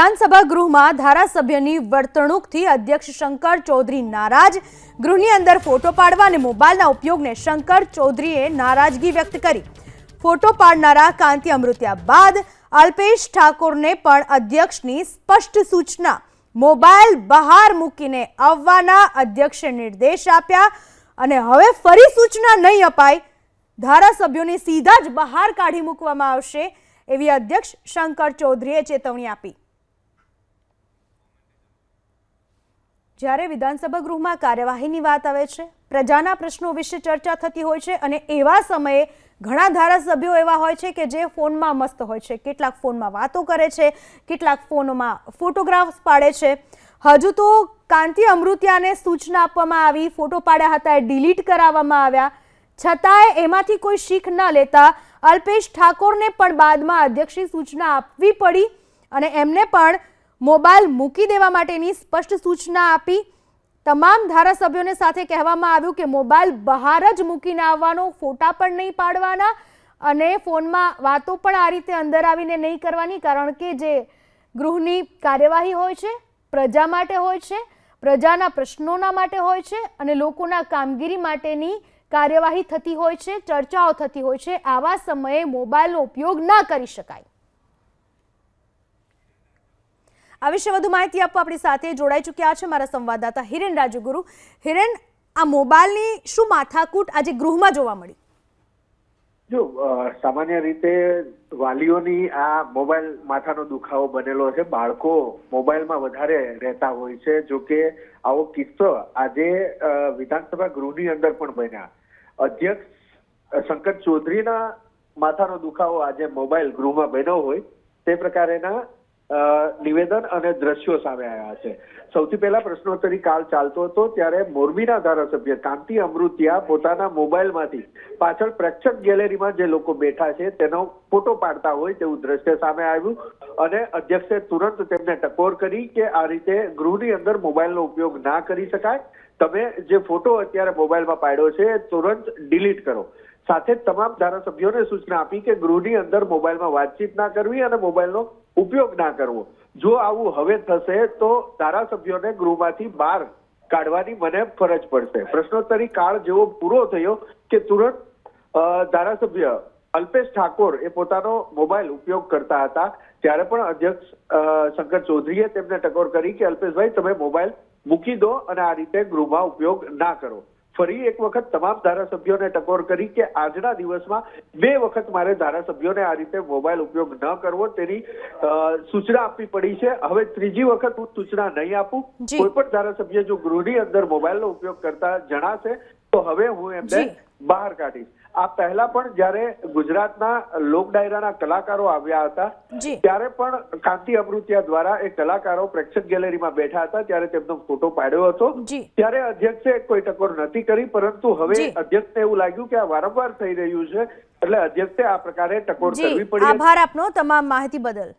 વિધાનસભા ગૃહમાં ધારાસભ્યની વર્તણૂકથી અધ્યક્ષ શંકર ચૌધરી નારાજ। ગૃહની અંદર ફોટો પાડવા અને મોબાઈલના ઉપયોગને શંકર ચૌધરીએ નારાજગી વ્યક્ત કરી। ફોટો પાડનારા કાંતિ અમૃતિયા બાદ અલ્પેશ ઠાકોરને પણ અધ્યક્ષની સ્પષ્ટ સૂચના। મોબાઈલ બહાર મૂકીને આવવાના અધ્યક્ષે નિર્દેશ આપ્યા અને હવે ફરી સૂચના નહીં અપાય। ધારાસભ્યોને સીધા જ બહાર કાઢી મૂકવામાં આવશે એવી અધ્યક્ષ શંકર ચૌધરીએ ચેતવણી આપી। જ્યારે વિધાનસભા ગૃહમાં કાર્યવાહીની વાત આવે છે, પ્રજાના પ્રશ્નો વિશે ચર્ચા થતી હોય છે અને એવા સમયે ઘણા ધારાસભ્યો એવા હોય છે કે જે ફોનમાં મસ્ત હોય છે। કેટલાક ફોનમાં વાતો કરે છે, કેટલાક ફોનમાં ફોટોગ્રાફ્સ પાડે છે। હજુ તો કાંતિ અમૃતિયાને સૂચના આપવામાં આવી, ફોટો પાડ્યા હતા એ ડિલીટ કરાવવામાં આવ્યા, છતાંય એમાંથી કોઈ શીખ ન લેતા અલ્પેશ ઠાકોરને પણ બાદમાં અધ્યક્ષની સૂચના આપવી પડી અને એમને પણ મોબાઈલ મૂકી દેવા માટેની સ્પષ્ટ સૂચના આપી। તમામ ધારાસભ્યોને સાથે કહેવામાં આવ્યું કે મોબાઈલ બહાર જ મૂકીને આવવાનો, ફોટા પણ નહીં પાડવાના અને ફોનમાં વાતો પણ આ રીતે અંદર આવીને નહીં કરવાની, કારણ કે જે ગૃહની કાર્યવાહી હોય છે પ્રજા માટે હોય છે, પ્રજાના પ્રશ્નોના માટે હોય છે અને લોકોના કામગીરી માટેની કાર્યવાહી થતી હોય છે, ચર્ચાઓ થતી હોય છે। આવા સમયે મોબાઈલનો ઉપયોગ ના કરી શકાય। આ વિશે વધુ માહિતી આપવા આપણી સાથે જોડાઈ ચૂક્યા છે મારા સંવાદદાતા હિરેન રાજુગુરુ। હિરેન, આ મોબાઈલની શું માથાકૂટ આજે ગૃહમાં જોવા મળી? જો સામાન્ય રીતે વાલીઓની આ મોબાઈલ માથાનો દુખાવો બનેલો છે। બાળકો મોબાઈલમાં વધારે રહેતા હોય છે। જો કે આવો કિસ્સો આજે વિધાનસભા ગૃહની અંદર પણ બન્યા। અધ્યક્ષ શંકર ચૌધરીના માથાનો દુખાવો આજે મોબાઈલ ગૃહમાં બન્યો હોય તે પ્રકારેના નિવેદન અને દ્રશ્યો સામે આવ્યા છે। સૌથી પહેલા પ્રશ્નોત્તરી કાળ ચાલતો હતો ત્યારે મોરબીના ધારાસભ્ય કાંતિ અમૃતિયા પોતાના મોબાઈલમાંથી પાછળ પ્રેક્ષક ગેલેરીમાં જે લોકો બેઠા છે તેનો ફોટો પાડતા હોય તેવું દ્રશ્ય સામે આવ્યું અને અધ્યક્ષે તુરંત તેમને ટકોર કરી કે આ રીતે ગૃહની અંદર મોબાઈલનો ઉપયોગ ના કરી શકાય। તમે જે ફોટો અત્યારે મોબાઈલમાં પાડ્યો છે એ તુરંત ડિલીટ કરો। સાથે જ તમામ ધારાસભ્યોને સૂચના આપી કે ગૃહની અંદર મોબાઈલમાં વાતચીત ના કરવી અને મોબાઈલનો ઉપયોગ ના કરવો। જો આવું હવે થશે તો ધારાસભ્યોને ગૃહમાંથી બહાર કાઢવાની મને ફરજ પડશે। પ્રશ્નોત્તરી કાળ જેવો પૂરો થયો કે તુરંત ધારાસભ્ય અલ્પેશ ઠાકોર એ પોતાનો મોબાઈલ ઉપયોગ કરતા હતા ત્યારે પણ અધ્યક્ષ શંકર ચૌધરીએ તેમને ટકોર કરી કે અલ્પેશભાઈ તમે મોબાઈલ મૂકી દો અને આ રીતે ગૃહમાં ઉપયોગ ના કરો। ફરી એક વખત તમામ ધારાસભ્યોને ટકોર કરી કે આજના દિવસમાં 2 વખત મારે ધારાસભ્યોને આ રીતે મોબાઈલ ઉપયોગ ન કરવો તેની સૂચના આપવી પડી છે। હવે ત્રીજી વખત હું સૂચના નહીં આપું। કોઈ પણ ધારાસભ્ય જો ગૃહની અંદર મોબાઈલનો ઉપયોગ કરતા જણાશે તો હવે હું એમને બહાર કાઢીશ। આ પહેલા પણ જ્યારે ગુજરાતના લોક ડાયરાના કલાકારો આવ્યા હતા ત્યારે પણ કાંતિ અમૃતિયા દ્વારા એ કલાકારો પ્રેક્ષક ગેલેરીમાં બેઠા હતા ત્યારે તેમનો ફોટો પાડ્યો હતો ત્યારે અધ્યક્ષે કોઈ ટકોર નથી કરી, પરંતુ હવે અધ્યક્ષને એવું લાગ્યું કે આ વારંવાર થઈ રહ્યું છે એટલે અધ્યક્ષે આ પ્રકારે ટકોર કરવી પડી। આભાર આપનો તમામ માહિતી બદલ।